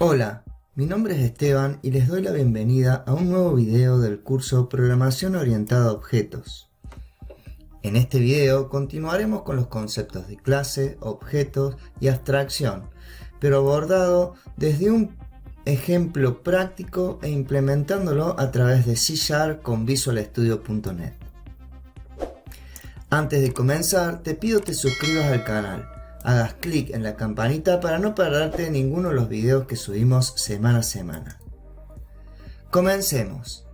Hola, mi nombre es Esteban y les doy la bienvenida a un nuevo video del curso Programación Orientada a Objetos. En este video continuaremos con los conceptos de clase, objetos y abstracción, pero abordado desde un ejemplo práctico e implementándolo a través de C# con VisualStudio.net. Antes de comenzar, te pido te suscribas al canal. Hagas clic en la campanita para no perderte ninguno de los videos que subimos semana a semana. Comencemos.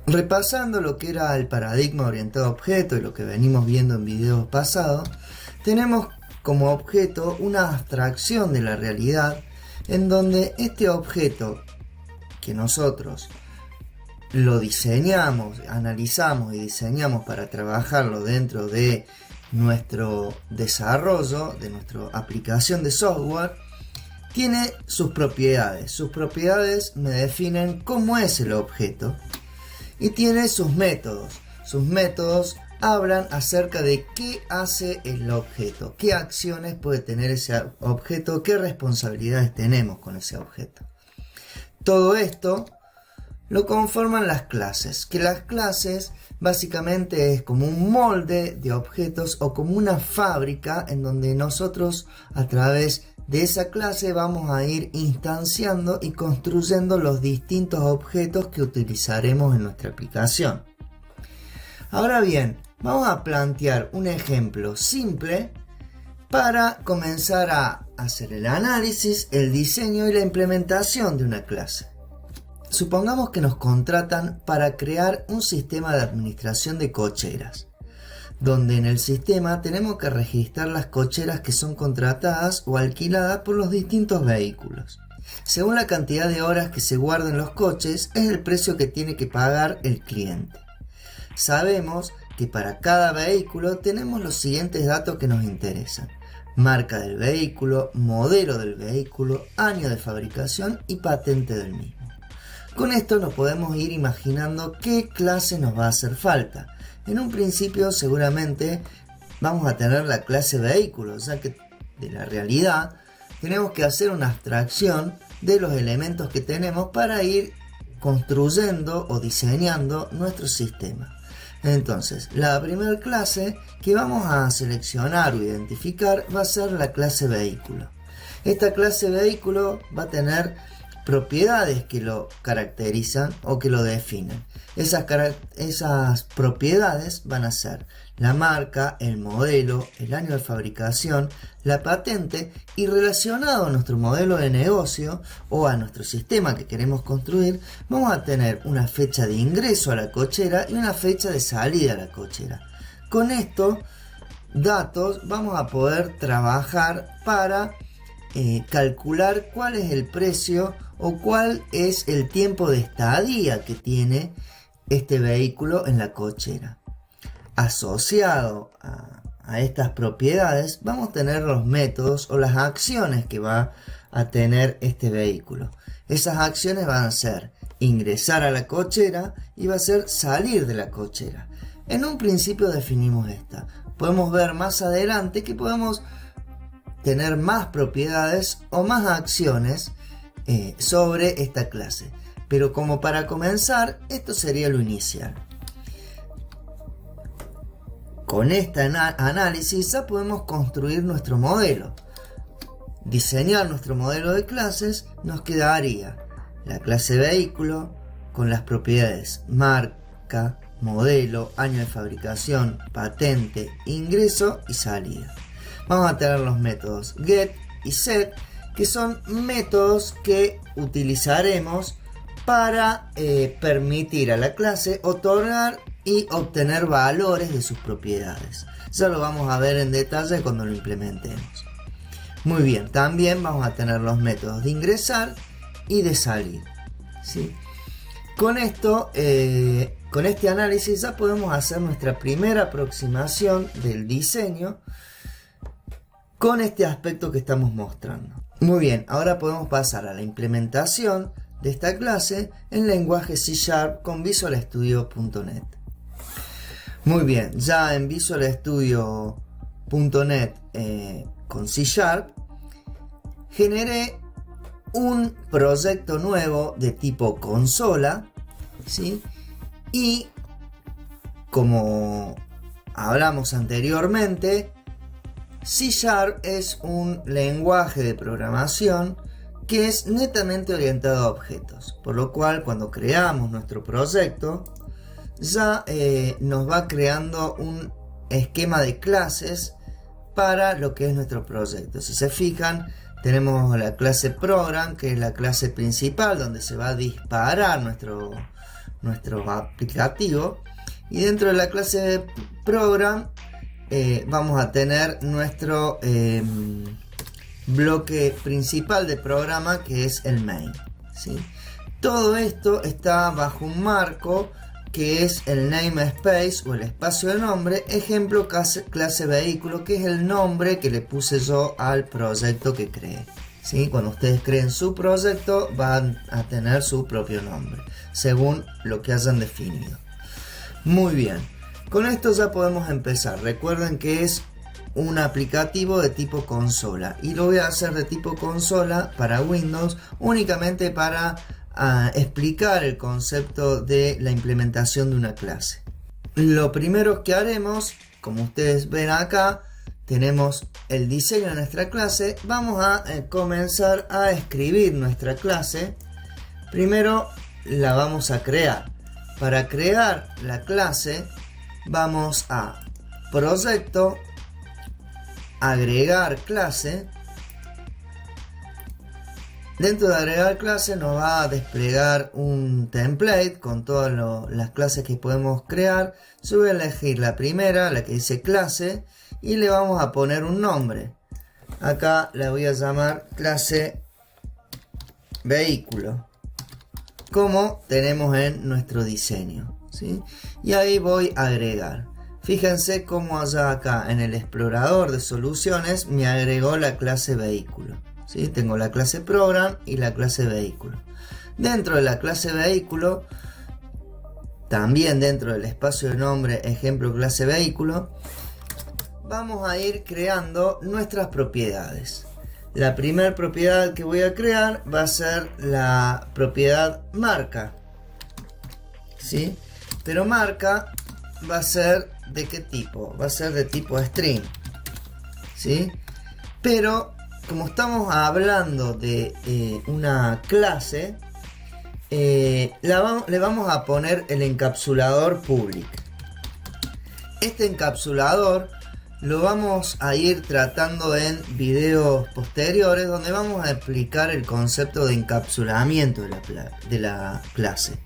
Repasando lo que era el paradigma orientado a objetos y lo que venimos viendo en videos pasados, tenemos como objeto una abstracción de la realidad en donde este objeto que nosotros lo diseñamos, analizamos y diseñamos para trabajarlo dentro de nuestro desarrollo, de nuestra aplicación de software, tiene sus propiedades. Sus propiedades me definen cómo es el objeto y tiene sus métodos. Sus métodos hablan acerca de qué hace el objeto, qué acciones puede tener ese objeto, qué responsabilidades tenemos con ese objeto. Todo esto lo conforman las clases, que las clases básicamente es como un molde de objetos o como una fábrica en donde nosotros a través de esa clase vamos a ir instanciando y construyendo los distintos objetos que utilizaremos en nuestra aplicación. Ahora bien, vamos a plantear un ejemplo simple para comenzar a hacer el análisis, el diseño y la implementación de una clase. Supongamos que nos contratan para crear un sistema de administración de cocheras, donde en el sistema tenemos que registrar las cocheras que son contratadas o alquiladas por los distintos vehículos. Según la cantidad de horas que se guarden los coches, es el precio que tiene que pagar el cliente. Sabemos que para cada vehículo tenemos los siguientes datos que nos interesan: marca del vehículo, modelo del vehículo, año de fabricación y patente del mismo. Con esto nos podemos ir imaginando qué clase nos va a hacer falta. En un principio seguramente vamos a tener la clase vehículo, ya que de la realidad tenemos que hacer una abstracción de los elementos que tenemos para ir construyendo o diseñando nuestro sistema. Entonces, la primera clase que vamos a seleccionar o identificar va a ser la clase vehículo. Esta clase vehículo va a tener propiedades que lo caracterizan o que lo definen. Esas propiedades van a ser la marca, el modelo, el año de fabricación, la patente, y relacionado a nuestro modelo de negocio o a nuestro sistema que queremos construir, vamos a tener una fecha de ingreso a la cochera y una fecha de salida a la cochera. Con estos datos vamos a poder trabajar para calcular cuál es el precio o cuál es el tiempo de estadía que tiene este vehículo en la cochera. Asociado a estas propiedades vamos a tener los métodos o las acciones que va a tener este vehículo. Esas acciones van a ser ingresar a la cochera y va a ser salir de la cochera. En un principio definimos esta. Podemos ver más adelante que podemos tener más propiedades o más acciones sobre esta clase, pero como para comenzar, esto sería lo inicial. Con este análisis ya podemos construir nuestro modelo. Diseñar nuestro modelo de clases nos quedaría la clase vehículo con las propiedades marca, modelo, año de fabricación, patente, ingreso y salida. Vamos a tener los métodos get y set, que son métodos que utilizaremos para permitir a la clase otorgar y obtener valores de sus propiedades. Ya lo vamos a ver en detalle cuando lo implementemos. Muy bien, también vamos a tener los métodos de ingresar y de salir, ¿sí? Con esto, con este análisis ya podemos hacer nuestra primera aproximación del diseño con este aspecto que estamos mostrando. Muy bien, ahora podemos pasar a la implementación de esta clase en lenguaje C# con VisualStudio.net. Muy bien, ya en VisualStudio.net con C# generé un proyecto nuevo de tipo consola, ¿sí? Y como hablamos anteriormente, C# es un lenguaje de programación que es netamente orientado a objetos, por lo cual cuando creamos nuestro proyecto ya nos va creando un esquema de clases para lo que es nuestro proyecto. Si se fijan, tenemos la clase program, que es la clase principal donde se va a disparar nuestro aplicativo, y dentro de la clase program vamos a tener nuestro bloque principal de programa, que es el main, ¿sí? Todo esto está bajo un marco que es el namespace o el espacio de nombre, ejemplo clase vehículo, que es el nombre que le puse yo al proyecto que creé, ¿sí? Cuando ustedes creen su proyecto van a tener su propio nombre según lo que hayan definido. Muy bien, con esto ya podemos empezar. Recuerden que es un aplicativo de tipo consola y lo voy a hacer de tipo consola para Windows únicamente para explicar el concepto de la implementación de una clase. Lo primero que haremos, como ustedes ven acá, tenemos el diseño de nuestra clase. Vamos a comenzar a escribir nuestra clase. Primero la vamos a crear. Para crear la clase vamos a proyecto, agregar clase. Dentro de agregar clase nos va a desplegar un template con todas las clases que podemos crear. Yo voy a elegir la primera, la que dice clase, y le vamos a poner un nombre. Acá la voy a llamar clase vehículo, como tenemos en nuestro diseño, ¿sí? Y ahí voy a agregar. Fíjense cómo allá acá en el explorador de soluciones me agregó la clase vehículo, ¿sí? Tengo la clase program y la clase vehículo. Dentro de la clase vehículo, también dentro del espacio de nombre ejemplo clase vehículo, vamos a ir creando nuestras propiedades. La primera propiedad que voy a crear va a ser la propiedad marca, ¿sí? Pero marca va a ser ¿de qué tipo? Va a ser de tipo string, ¿sí? Pero como estamos hablando de una clase, le vamos a poner el encapsulador public. Este encapsulador lo vamos a ir tratando en videos posteriores, donde vamos a explicar el concepto de encapsulamiento de la clase.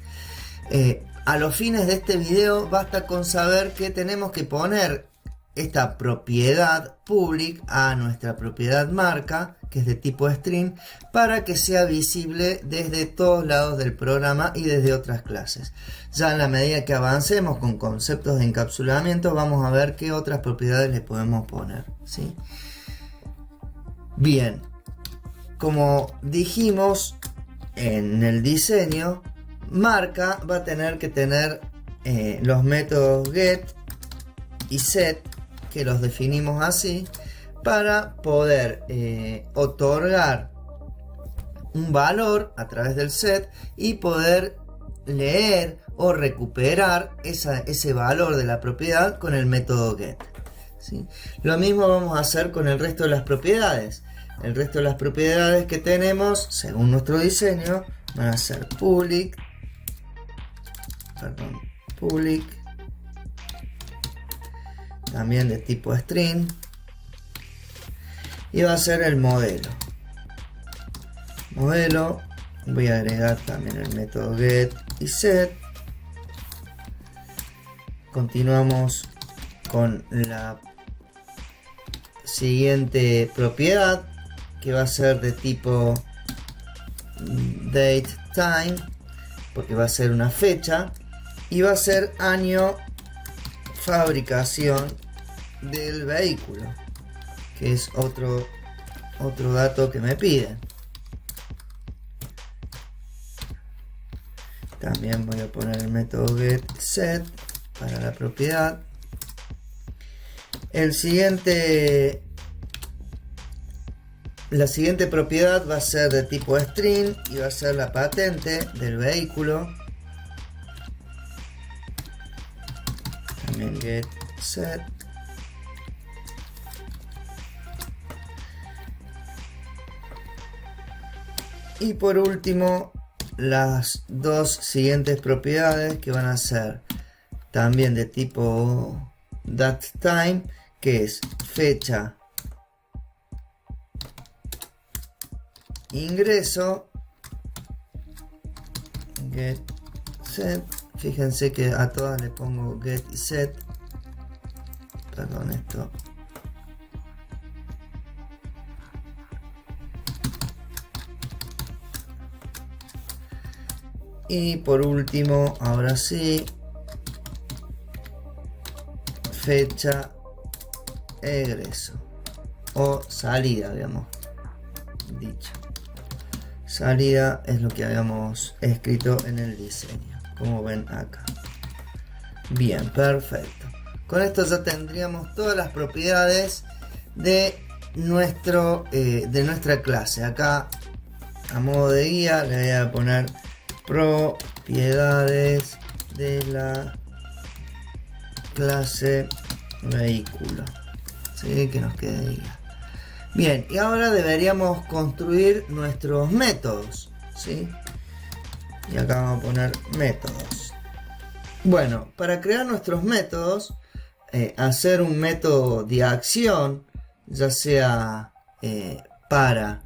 A los fines de este video basta con saber que tenemos que poner esta propiedad public a nuestra propiedad marca, que es de tipo string, para que sea visible desde todos lados del programa y desde otras clases. Ya en la medida que avancemos con conceptos de encapsulamiento, vamos a ver qué otras propiedades le podemos poner, ¿sí? Bien, como dijimos en el diseño, marca va a tener que tener los métodos get y set, que los definimos así, para poder otorgar un valor a través del set y poder leer o recuperar ese valor de la propiedad con el método get, ¿sí? Lo mismo vamos a hacer con el resto de las propiedades. El resto de las propiedades que tenemos, según nuestro diseño, van a ser public, también de tipo string, y va a ser el modelo. Voy a agregar también el método get y set. Continuamos con la siguiente propiedad, que va a ser de tipo date time, porque va a ser una fecha, y va a ser año fabricación del vehículo, que es otro dato que me piden. También voy a poner el método get set para la propiedad. El siguiente La siguiente propiedad va a ser de tipo string y va a ser la patente del vehículo. También get set. Y por último, las dos siguientes propiedades que van a ser también de tipo datetime, que es fecha ingreso get set. Fíjense que a todas le pongo get y set. Perdón, esto. Y por último, ahora sí, fecha egreso o salida, habíamos dicho. Salida es lo que habíamos escrito en el diseño, como ven acá. Bien, perfecto. Con esto ya tendríamos todas las propiedades de nuestra clase. Acá, a modo de guía, le voy a poner propiedades de la clase vehículo. ¿Sí? Que nos quede guía. Bien, y ahora deberíamos construir nuestros métodos, ¿sí? Y acá vamos a poner métodos. Bueno, para crear nuestros métodos, hacer un método de acción, ya sea para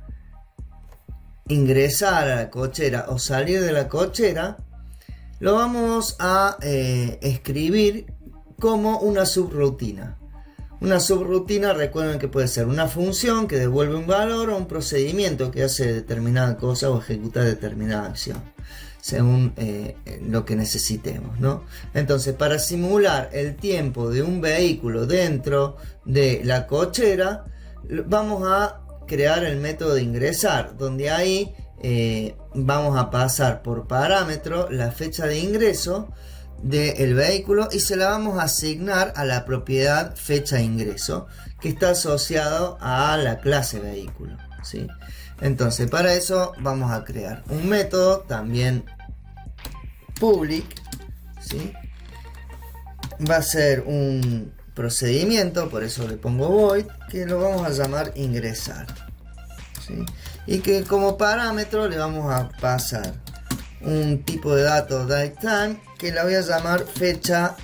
ingresar a la cochera o salir de la cochera, lo vamos a escribir como una subrutina. Una subrutina, recuerden que puede ser una función que devuelve un valor o un procedimiento que hace determinada cosa o ejecuta determinada acción, según lo que necesitemos, ¿no? Entonces, para simular el tiempo de un vehículo dentro de la cochera, vamos a crear el método de ingresar, donde ahí vamos a pasar por parámetro la fecha de ingreso del vehículo y se la vamos a asignar a la propiedad fecha ingreso, que está asociado a la clase vehículo, ¿sí? Entonces, para eso vamos a crear un método también public, ¿sí? Va a ser un procedimiento, por eso le pongo void, que lo vamos a llamar ingresar, ¿sí? Y que como parámetro le vamos a pasar un tipo de dato datetime que la voy a llamar fecha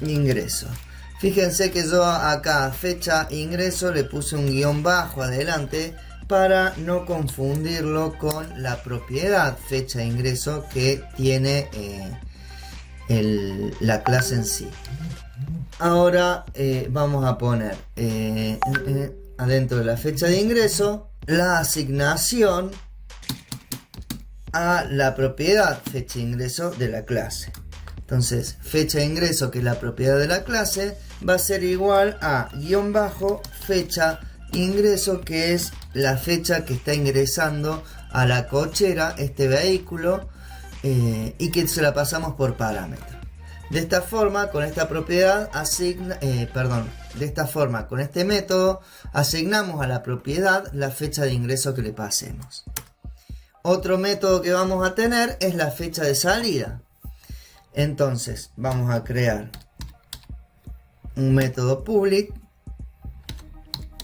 ingreso. Fíjense que yo acá fecha ingreso le puse un guión bajo adelante para no confundirlo con la propiedad fecha ingreso que tiene la clase en sí. Ahora vamos a poner adentro de la fecha de ingreso la asignación a la propiedad fecha ingreso de la clase. Entonces, fecha de ingreso, que es la propiedad de la clase, va a ser igual a guión bajo fecha ingreso, que es la fecha que está ingresando a la cochera este vehículo y que se la pasamos por parámetro. De esta forma, con esta propiedad de esta forma, con este método, asignamos a la propiedad la fecha de ingreso que le pasemos. Otro método que vamos a tener es la fecha de salida. Entonces, vamos a crear un método public,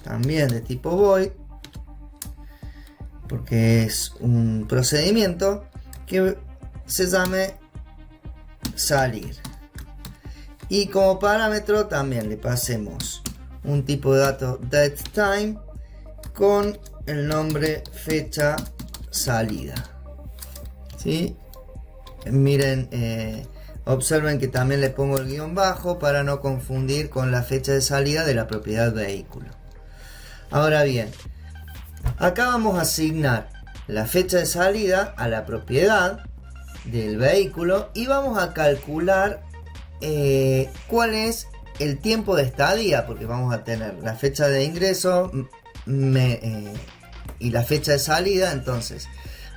también de tipo void, porque es un procedimiento que se llame salir. Y como parámetro también le pasemos un tipo de dato datetime con el nombre fecha salida, ¿sí? Miren, observen que también le pongo el guión bajo para no confundir con la fecha de salida de la propiedad vehículo. Ahora bien, acá vamos a asignar la fecha de salida a la propiedad del vehículo y vamos a calcular cuál es el tiempo de estadía, porque vamos a tener la fecha de ingreso y la fecha de salida. Entonces,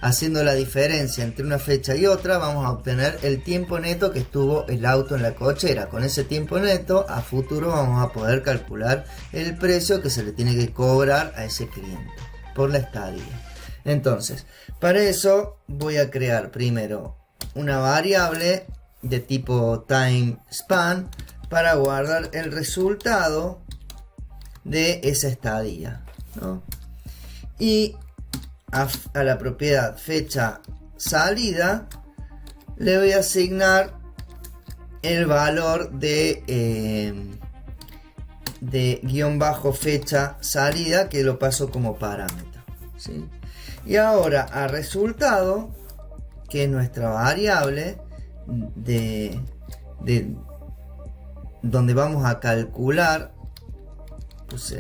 haciendo la diferencia entre una fecha y otra, vamos a obtener el tiempo neto que estuvo el auto en la cochera. Con ese tiempo neto, a futuro vamos a poder calcular el precio que se le tiene que cobrar a ese cliente por la estadía. Entonces, para eso voy a crear primero una variable de tipo time span para guardar el resultado de esa estadía, ¿no? Y a la propiedad fecha salida le voy a asignar el valor de guión bajo fecha salida, que lo paso como parámetro, ¿sí? Y ahora a resultado, que es nuestra variable de donde vamos a calcular,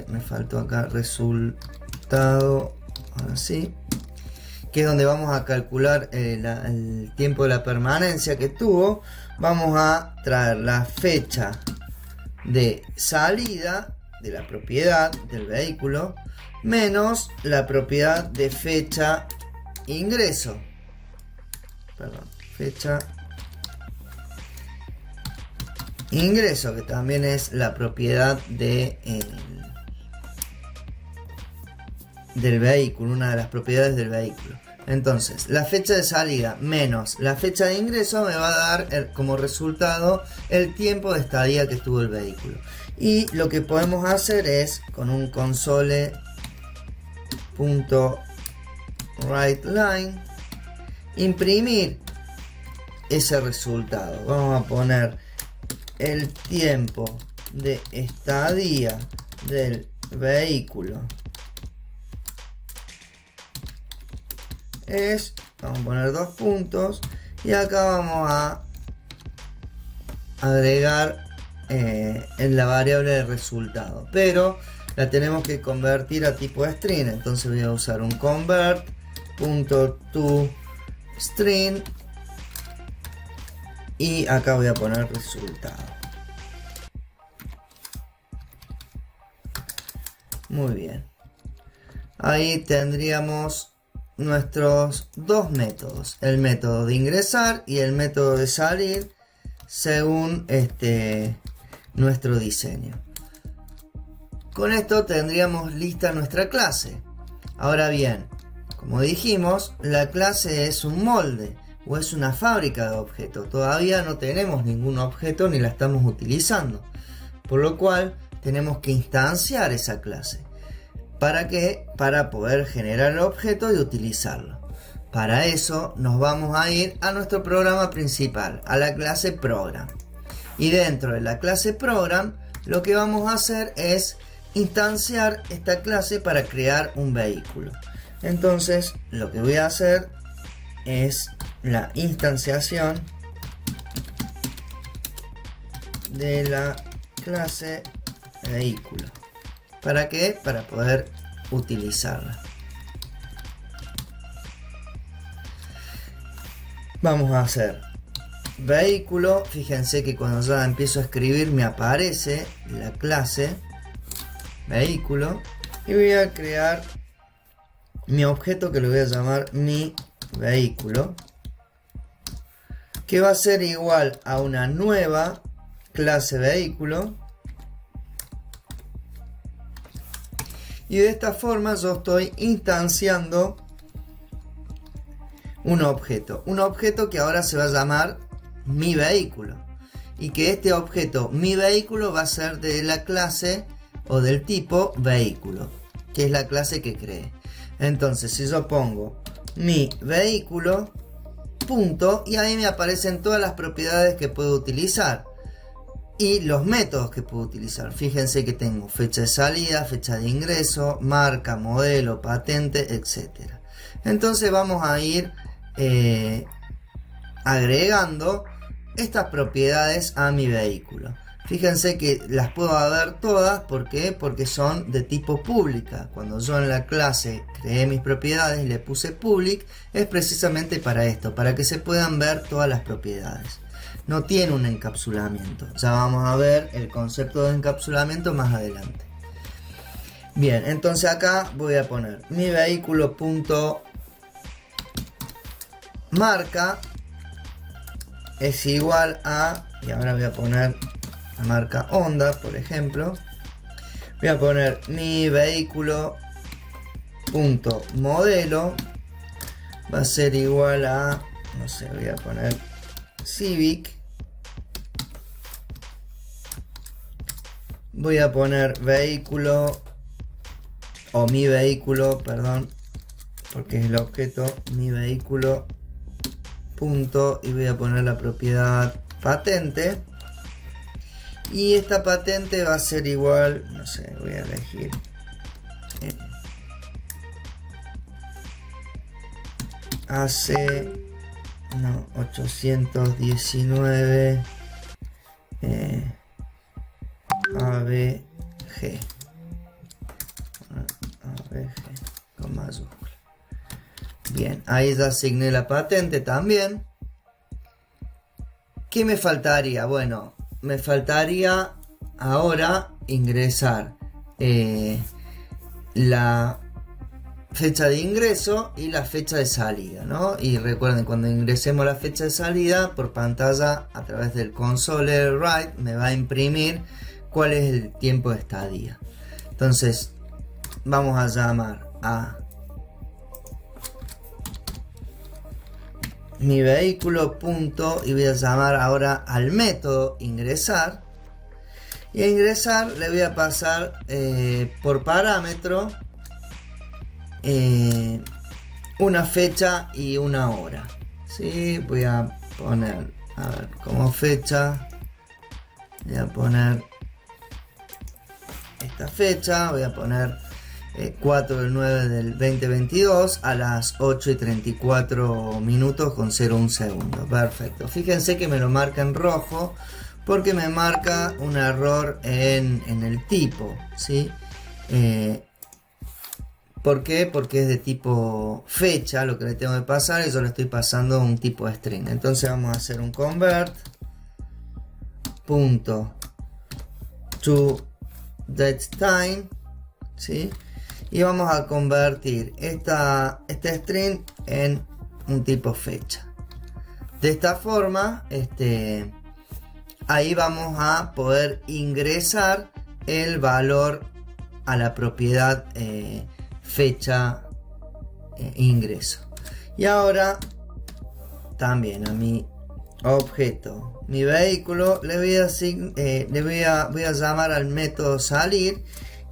me faltó acá resultado, ahora sí, que es donde vamos a calcular el tiempo de la permanencia que tuvo. Vamos a traer la fecha de salida de la propiedad del vehículo menos la propiedad de fecha ingreso, fecha ingreso, que también es la propiedad del vehículo, una de las propiedades del vehículo. Entonces, la fecha de salida menos la fecha de ingreso me va a dar como resultado el tiempo de estadía que tuvo el vehículo. Y lo que podemos hacer es, con un console.writeLine, imprimir ese resultado. Vamos a poner el tiempo de estadía del vehículo vamos a poner 2 puntos, y acá vamos a agregar en la variable de resultado, pero la tenemos que convertir a tipo string. Entonces voy a usar un convert.toString y acá voy a poner resultado. Muy bien, ahí tendríamos nuestros dos métodos, el método de ingresar y el método de salir, según nuestro diseño. Con esto tendríamos lista nuestra clase. Ahora bien, como dijimos, la clase es un molde o es una fábrica de objetos. Todavía no tenemos ningún objeto ni la estamos utilizando, por lo cual tenemos que instanciar esa clase. ¿Para qué? Para poder generar el objeto y utilizarlo. Para eso nos vamos a ir a nuestro programa principal, a la clase Program. Y dentro de la clase Program, lo que vamos a hacer es instanciar esta clase para crear un vehículo. Entonces, lo que voy a hacer es la instanciación de la clase vehículo. ¿Para qué? Para poder utilizarla. Vamos a hacer vehículo. Fíjense que cuando ya empiezo a escribir me aparece la clase vehículo. Y voy a crear mi objeto, que lo voy a llamar mi vehículo, que va a ser igual a una nueva clase vehículo. Y de esta forma yo estoy instanciando un objeto que ahora se va a llamar mi vehículo, y que este objeto mi vehículo va a ser de la clase o del tipo vehículo, que es la clase que creé. Entonces, si yo pongo mi vehículo punto, y ahí me aparecen todas las propiedades que puedo utilizar y los métodos que puedo utilizar. Fíjense que tengo fecha de salida, fecha de ingreso, marca, modelo, patente, etc. Entonces vamos a ir agregando estas propiedades a mi vehículo. Fíjense que las puedo ver todas. ¿Por qué? Porque son de tipo pública. Cuando yo en la clase creé mis propiedades y le puse public, es precisamente para esto, para que se puedan ver todas las propiedades. No tiene un encapsulamiento. Ya vamos a ver el concepto de encapsulamiento más adelante. Bien, entonces acá voy a poner mi vehículo punto marca es igual a, y ahora voy a poner la marca Honda, por ejemplo. Voy a poner mi vehículo punto modelo va a ser igual a, no sé, voy a poner Civic. Voy a poner vehículo, o mi vehículo, perdón, porque es el objeto, mi vehículo punto, y voy a poner la propiedad patente. Y esta patente va a ser igual, no sé, voy a elegir AC 819 ABG con mayúscula. Bien, ahí ya asigné la patente también. ¿Qué me faltaría? Bueno, me faltaría ahora ingresar la fecha de ingreso y la fecha de salida, ¿no? Y recuerden, cuando ingresemos la fecha de salida, por pantalla a través del console write me va a imprimir cuál es el tiempo de estadía. Entonces vamos a llamar a mi vehículo punto, y voy a llamar ahora al método ingresar, y a ingresar le voy a pasar por parámetro una fecha y una hora. ¿Sí? Voy a poner, a ver, como fecha voy a poner esta fecha, voy a poner 4 del 9 del 2022 a las 8:34 minutos con 01 segundo. Perfecto. Fíjense que me lo marca en rojo porque me marca un error en el tipo, ¿sí? ¿Por qué? Porque es de tipo fecha lo que le tengo que pasar, y yo le estoy pasando un tipo de string. Entonces vamos a hacer un convert punto to datetime, ¿sí? Y vamos a convertir este string en un tipo fecha. De esta forma, ahí vamos a poder ingresar el valor a la propiedad fecha ingreso. Y ahora también a mi objeto, mi vehículo, voy a llamar al método salir,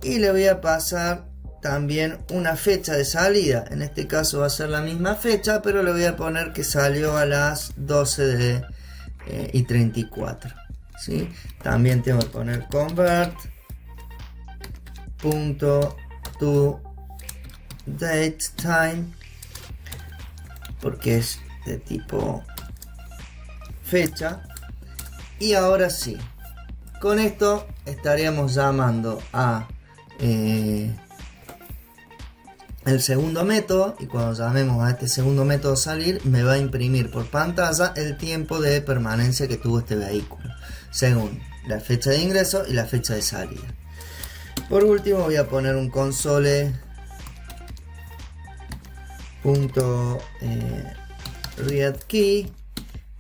y le voy a pasar también una fecha de salida. En este caso va a ser la misma fecha, pero le voy a poner que salió a las 12:34, ¿sí? También tengo que poner convert punto to datetime porque es de tipo fecha. Y ahora sí, con esto estaríamos llamando a el segundo método, y cuando llamemos a este segundo método salir me va a imprimir por pantalla el tiempo de permanencia que tuvo este vehículo según la fecha de ingreso y la fecha de salida. Por último voy a poner un console read key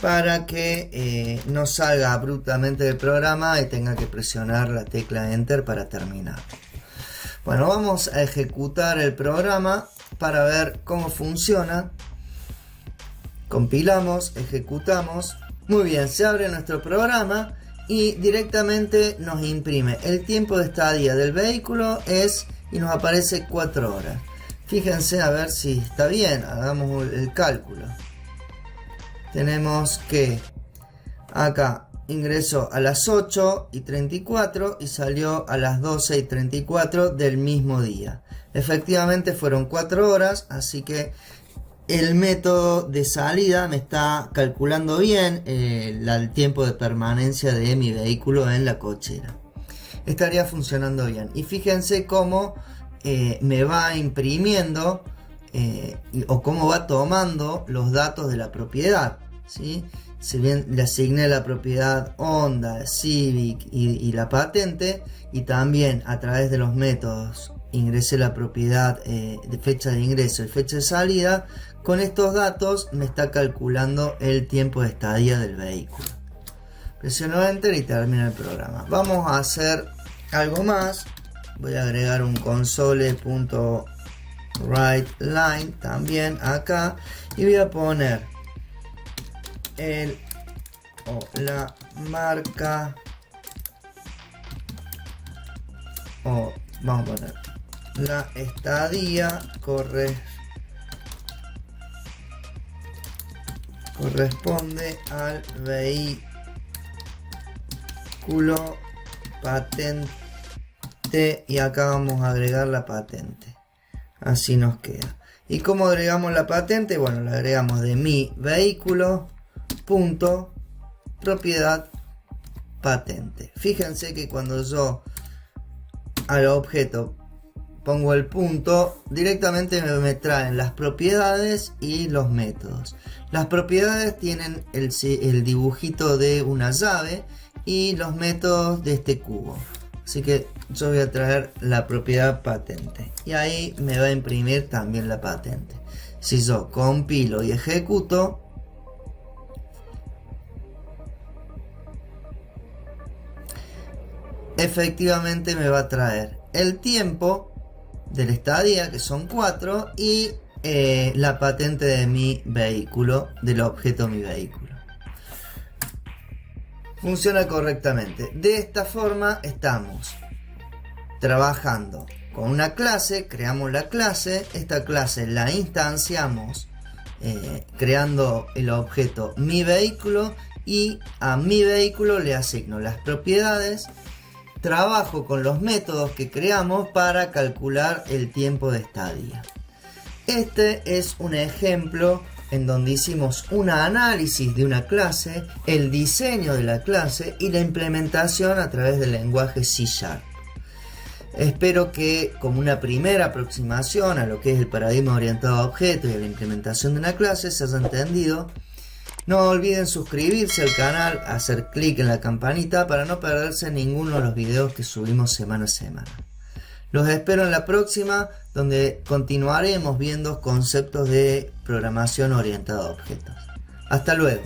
para que no salga abruptamente del programa y tenga que presionar la tecla enter para terminar. Bueno, vamos a ejecutar el programa para ver cómo funciona. Compilamos, ejecutamos. Muy bien, se abre nuestro programa y directamente nos imprime el tiempo de estadía del vehículo y nos aparece 4 horas. Fíjense a ver si está bien, hagamos el cálculo. Tenemos que acá ingresó a las 8:34 y salió a las 12:34 del mismo día. Efectivamente fueron 4 horas, así que el método de salida me está calculando bien el tiempo de permanencia de mi vehículo en la cochera. Estaría funcionando bien. Y fíjense cómo me va imprimiendo o cómo va tomando los datos de la propiedad, ¿sí? Si bien le asigné la propiedad Honda, Civic y la patente, y también a través de los métodos ingresé la propiedad de fecha de ingreso y fecha de salida, con estos datos me está calculando el tiempo de estadía del vehículo. Presiono Enter y termina el programa. Vamos a hacer algo más. Voy a agregar un console.writeLine también acá y voy a poner la marca, vamos a poner la estadía corresponde al vehículo patente, y acá vamos a agregar la patente. Así nos queda. ¿Y cómo agregamos la patente? Bueno, la agregamos de mi vehículo punto propiedad patente. Fíjense que cuando yo al objeto pongo el punto, directamente me traen las propiedades y los métodos. Las propiedades tienen el dibujito de una llave y los métodos de este cubo. Así que yo voy a traer la propiedad patente y ahí me va a imprimir también la patente. Si yo compilo y ejecuto, efectivamente me va a traer el tiempo de la estadía, que son 4, y la patente de mi vehículo, del objeto mi vehículo. Funciona correctamente. De esta forma estamos trabajando con una clase, creamos la clase, esta clase la instanciamos creando el objeto mi vehículo, y a mi vehículo le asigno las propiedades. Trabajo con los métodos que creamos para calcular el tiempo de estadía. Este es un ejemplo en donde hicimos un análisis de una clase, el diseño de la clase y la implementación a través del lenguaje C#. Espero que, como una primera aproximación a lo que es el paradigma orientado a objetos y a la implementación de una clase, se haya entendido. No olviden suscribirse al canal, hacer clic en la campanita para no perderse ninguno de los videos que subimos semana a semana. Los espero en la próxima, donde continuaremos viendo conceptos de programación orientada a objetos. Hasta luego.